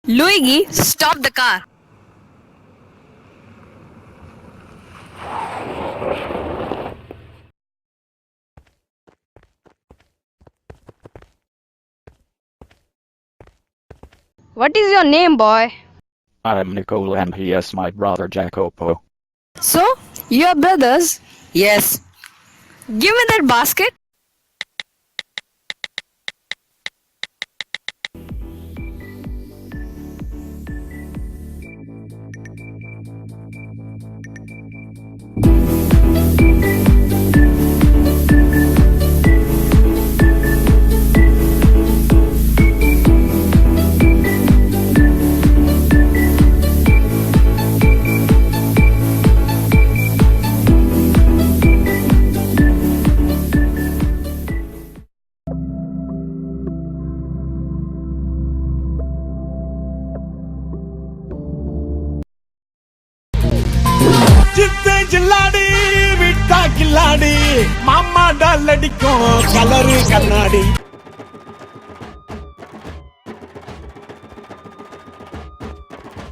Luigi, stop the car. What is your name, boy? I'm Nicole and he is my brother Jacopo. So, you are brothers? Yes. Give me that basket. चित्ते जिल्लाडी विट्टा किल्लाडी मामा डालडिको colour कन्नाडी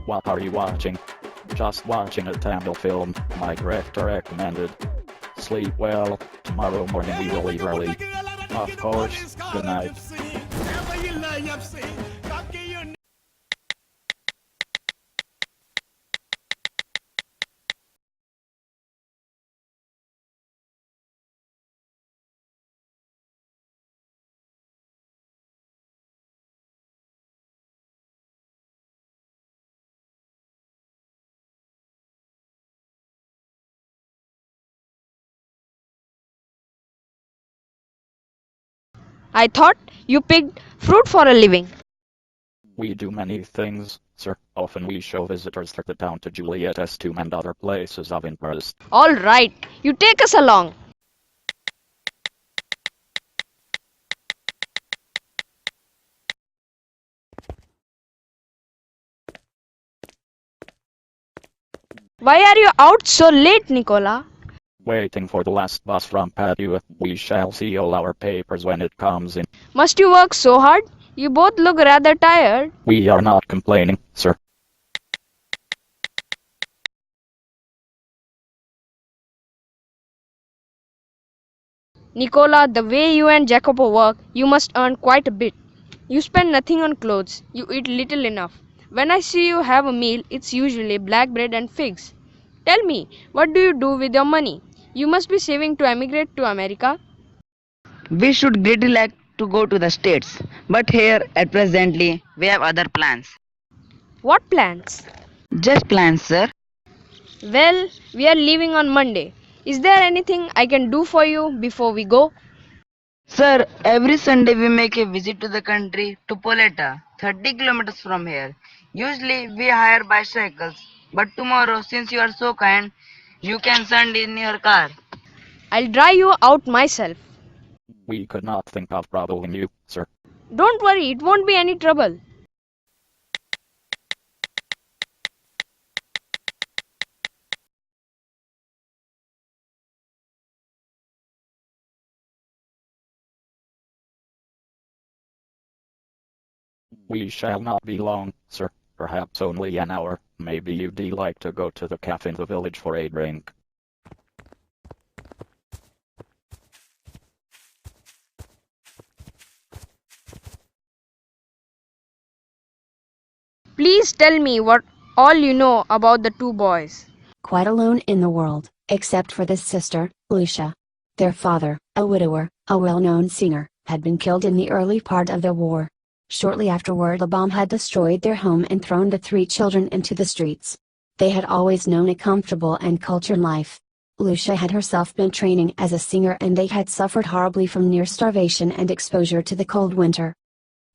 What are you watching? Just watching a Tamil film, my director recommended. Sleep well, tomorrow morning we will leave early. Of course, good night. I thought you picked fruit for a living. We do many things, sir. Often we show visitors the town to Juliet Estum and other places of interest. All right, you take us along. Why are you out so late, Nicola? Waiting for the last bus from Padua. We shall see all our papers when it comes in. Must you work so hard? You both look rather tired. We are not complaining, sir. Nicola, the way you and Jacopo work, you must earn quite a bit. You spend nothing on clothes. You eat little enough. When I see you have a meal, it's usually black bread and figs. Tell me, what do you do with your money? You must be saving to emigrate to America. We should greatly like to go to the States, but here at presently we have other plans. What plans? Just plans, sir. Well, we are leaving on Monday. Is there anything I can do for you before we go? Sir, every Sunday we make a visit to the country to Poleta, 30 kilometers from here. Usually we hire bicycles, but tomorrow, since you are so kind, you can send in your car. I'll drive you out myself. We could not think of troubling you, sir. Don't worry, it won't be any trouble. We shall not be long, sir. Perhaps only an hour. Maybe you'd like to go to the cafe in the village for a drink. Please tell me what all you know about the two boys. Quite alone in the world, except for this sister, Lucia. Their father, a widower, a well-known singer, had been killed in the early part of the war. Shortly afterward a bomb had destroyed their home and thrown the three children into the streets. They had always known a comfortable and cultured life. Lucia had herself been training as a singer and they had suffered horribly from near starvation and exposure to the cold winter.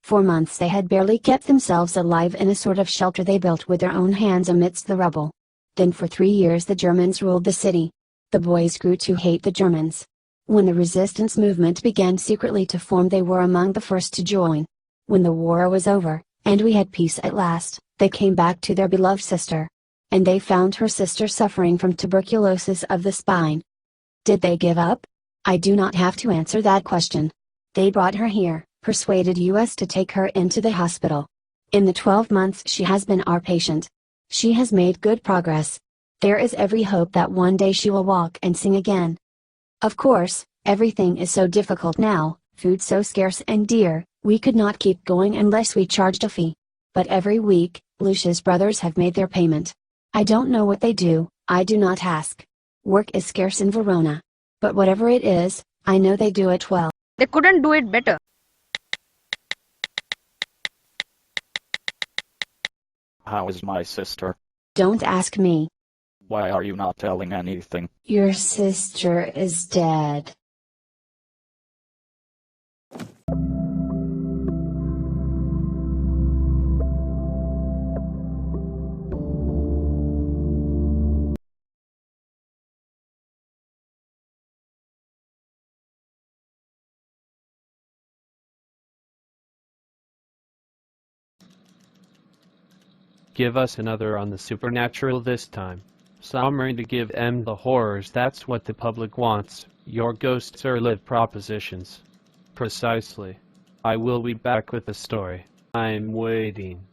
For months they had barely kept themselves alive in a sort of shelter they built with their own hands amidst the rubble. Then for 3 years the Germans ruled the city. The boys grew to hate the Germans. When the resistance movement began secretly to form they were among the first to join. When the war was over, and we had peace at last, they came back to their beloved sister. And they found her sister suffering from tuberculosis of the spine. Did they give up? I do not have to answer that question. They brought her here, persuaded us to take her into the hospital. In the 12 months she has been our patient, she has made good progress. There is every hope that one day she will walk and sing again. Of course, everything is so difficult now, food so scarce and dear, we could not keep going unless we charged a fee. But every week, Lucia's brothers have made their payment. I don't know what they do, I do not ask. Work is scarce in Verona. But whatever it is, I know they do it well. They couldn't do it better. How is my sister? Don't ask me. Why are you not telling anything? Your sister is dead. Give us another on the supernatural this time. Something to give them the horrors, that's what the public wants. Your ghosts are live propositions. Precisely. I will be back with the story. I'm waiting.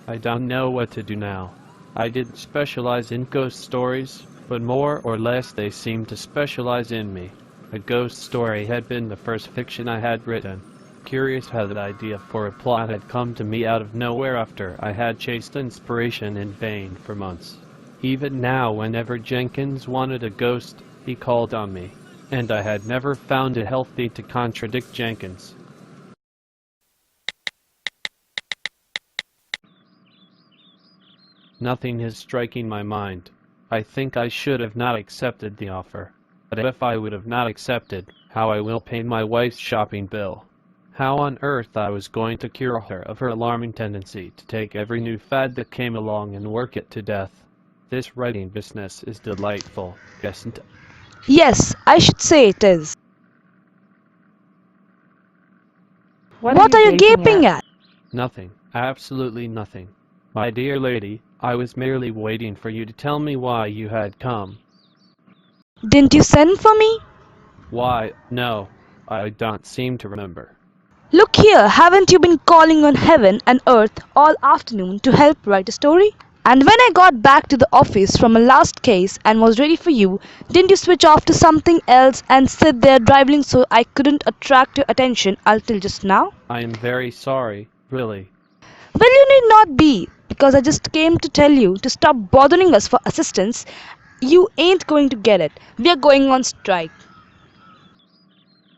I don't know what to do now. I didn't specialize in ghost stories, but more or less they seemed to specialize in me. A ghost story had been the first fiction I had written. Curious how that idea for a plot had come to me out of nowhere after I had chased inspiration in vain for months. Even now, whenever Jenkins wanted a ghost, he called on me, and I had never found it healthy to contradict Jenkins. Nothing is striking my mind. I think I should have not accepted the offer. But if I would have not accepted, how I will pay my wife's shopping bill. How on earth I was going to cure her of her alarming tendency to take every new fad that came along and work it to death. This writing business is delightful, isn't it? Yes, I should say it is. What are you gaping at? Nothing. Absolutely nothing. My dear lady, I was merely waiting for you to tell me why you had come. Didn't you send for me? Why, no, I don't seem to remember. Look here, haven't you been calling on heaven and earth all afternoon to help write a story? And when I got back to the office from a last case and was ready for you, didn't you switch off to something else and sit there driveling so I couldn't attract your attention until just now? I am very sorry, really. Well, you need not be, because I just came to tell you to stop bothering us for assistance. You ain't going to get it. We are going on strike.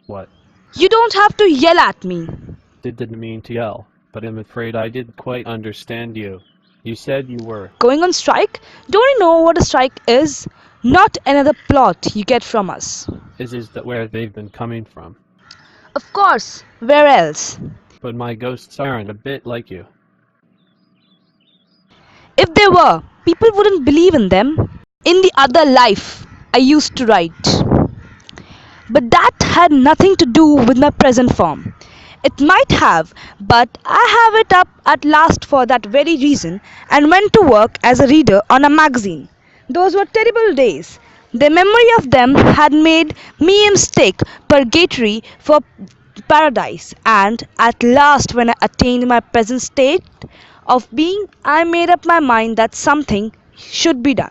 What? You don't have to yell at me. Didn't mean to yell, but I'm afraid I didn't quite understand you. You said you were Going on strike? Don't you know what a strike is? Not another plot you get from us. Is that where they've been coming from? Of course. Where else? But my ghosts aren't a bit like you. If they were, people wouldn't believe in them. In the other life, I used to write. But that had nothing to do with my present form. It might have, but I have it up at last for that very reason and went to work as a reader on a magazine. Those were terrible days. The memory of them had made me mistake purgatory for paradise, and at last, when I attained my present state of being, I made up my mind that something should be done.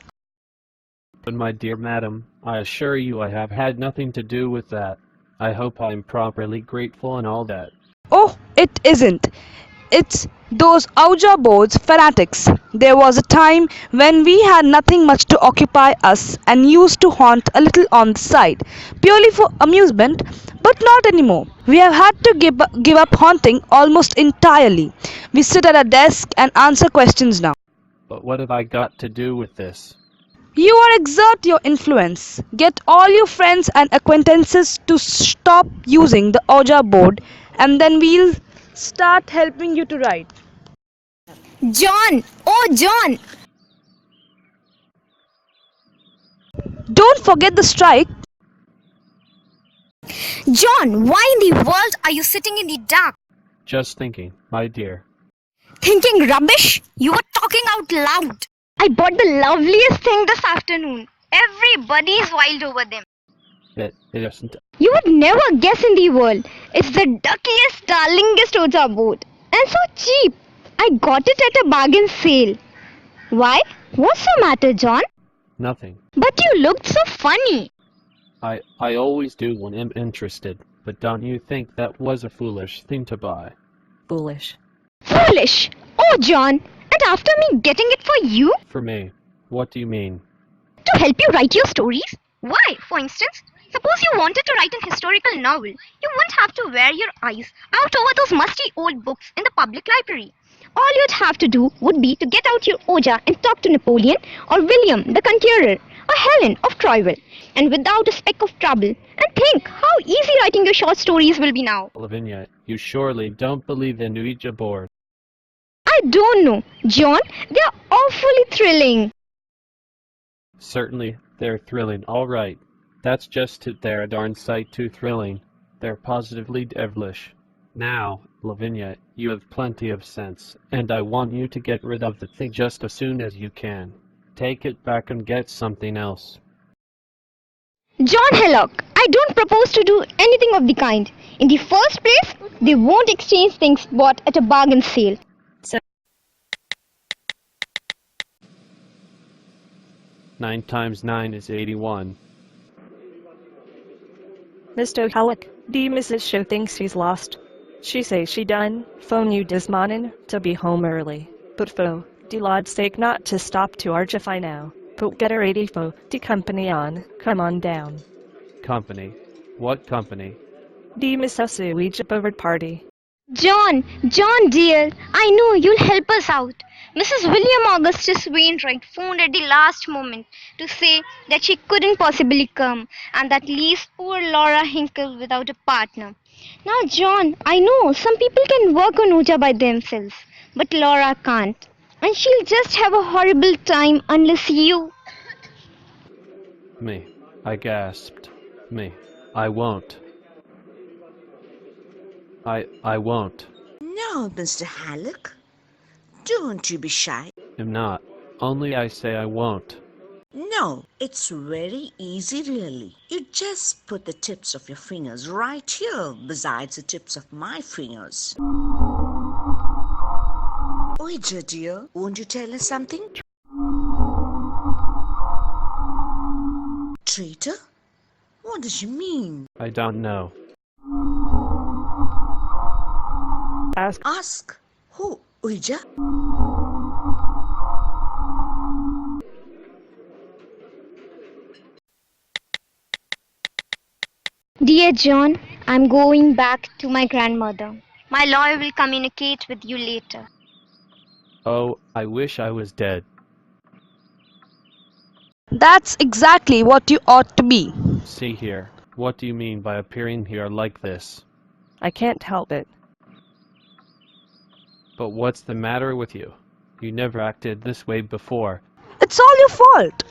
But my dear madam, I assure you I have had nothing to do with that. I hope I am properly grateful and all that. Oh, it isn't. It's those Ouija boards fanatics. There was a time when we had nothing much to occupy us and used to haunt a little on the side, purely for amusement, but not anymore. We have had to give up haunting almost entirely. We sit at a desk and answer questions now. But what have I got to do with this? You are exert your influence. Get all your friends and acquaintances to stop using the Ouija board, and then we'll start helping you to write. John! Oh, John! Don't forget the strike. John, why in the world are you sitting in the dark? Just thinking, my dear. Thinking rubbish? You were talking out loud. I bought the loveliest thing this afternoon. Everybody's wild over them. It isn't. You would never guess in the world. It's the duckiest, darlingest Oja boat. And so cheap. I got it at a bargain sale. Why? What's the matter, John? Nothing. But you looked so funny. I always do when I'm interested, but don't you think that was a foolish thing to buy? Foolish. Foolish. Oh, John. And after me getting it for you? For me. What do you mean? To help you write your stories? Why, for instance, suppose you wanted to write an historical novel. You wouldn't have to wear your eyes out over those musty old books in the public library. All you'd have to do would be to get out your Oja and talk to Napoleon or William the Conqueror or Helen of Troyville, and without a speck of trouble. And think how easy writing your short stories will be now. Lavinia, you surely don't believe in Ouija board. I don't know, John. They're awfully thrilling. Certainly, they're thrilling, all right. That's just it, they're a darn sight too thrilling. They're positively devilish. Now, Lavinia, you have plenty of sense, and I want you to get rid of the thing just as soon as you can. Take it back and get something else. John Hellock, I don't propose to do anything of the kind. In the first place, they won't exchange things bought at a bargain sale. 9 times 9 is 81. Mr. Halleck, the Mrs. Show thinks he's lost. She say she done phone you this morning to be home early. But for the Lord's sake not to stop to archify now. But get her ready for the company on. Come on down. Company? What company? The Mrs. Ouija board party. John dear, I know you'll help us out. Mrs. William Augustus Wainwright phoned at the last moment to say that she couldn't possibly come and that leaves poor Laura Hinkle without a partner. Now, John, I know some people can work on Ouija by themselves, but Laura can't. And she'll just have a horrible time unless you... Me. I gasped. Me. I won't. I won't. No, Mr. Halleck. Don't you be shy. I'm not. Only I say I won't. No, it's very easy really. You just put the tips of your fingers right here besides the tips of my fingers. Ouija dear, won't you tell us something? Traitor? What does you mean? I don't know. Ask. Who? Ouija? Dear John, I'm going back to my grandmother. My lawyer will communicate with you later. Oh, I wish I was dead. That's exactly what you ought to be. See here. What do you mean by appearing here like this? I can't help it. But what's the matter with you? You never acted this way before. It's all your fault.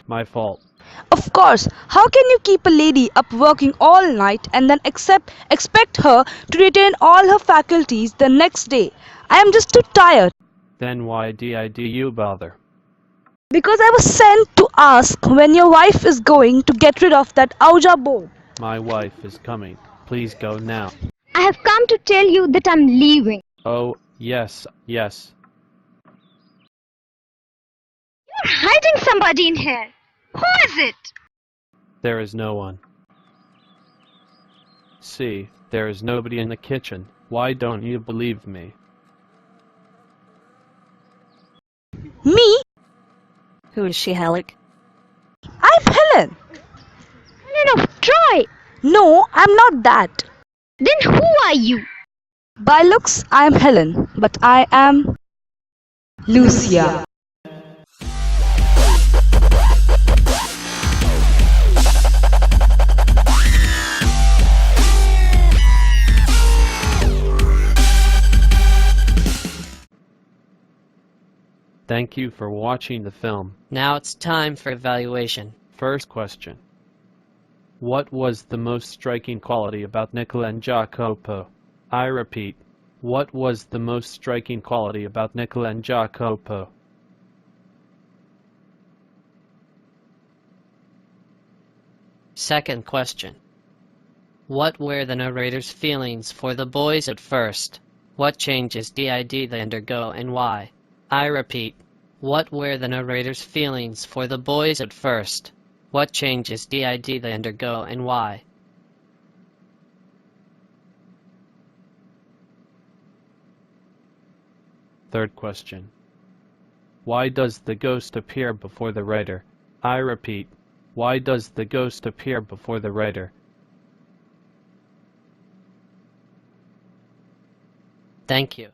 My fault. Of course, how can you keep a lady up working all night and then expect her to retain all her faculties the next day? I am just too tired. Then why did you bother? Because I was sent to ask when your wife is going to get rid of that Ouija board. My wife is coming. Please go now. I have come to tell you that I'm leaving. Oh, yes, yes. You're hiding somebody in here. Who is it? There is no one. See, there is nobody in the kitchen. Why don't you believe me? Me? Who is she, Halleck? I'm Helen. Helen of Troy. No, I'm not that. Then who are you? By looks, I am Helen, but I am Lucia. Thank you for watching the film. Now it's time for evaluation. First question. What was the most striking quality about Nicola and Jacopo? I repeat, what was the most striking quality about Nicola and Jacopo? Second question. What were the narrator's feelings for the boys at first? What changes did they undergo and why? I repeat, what were the narrator's feelings for the boys at first? What changes did they undergo and why? Third question. Why does the ghost appear before the writer? I repeat, why does the ghost appear before the writer? Thank you.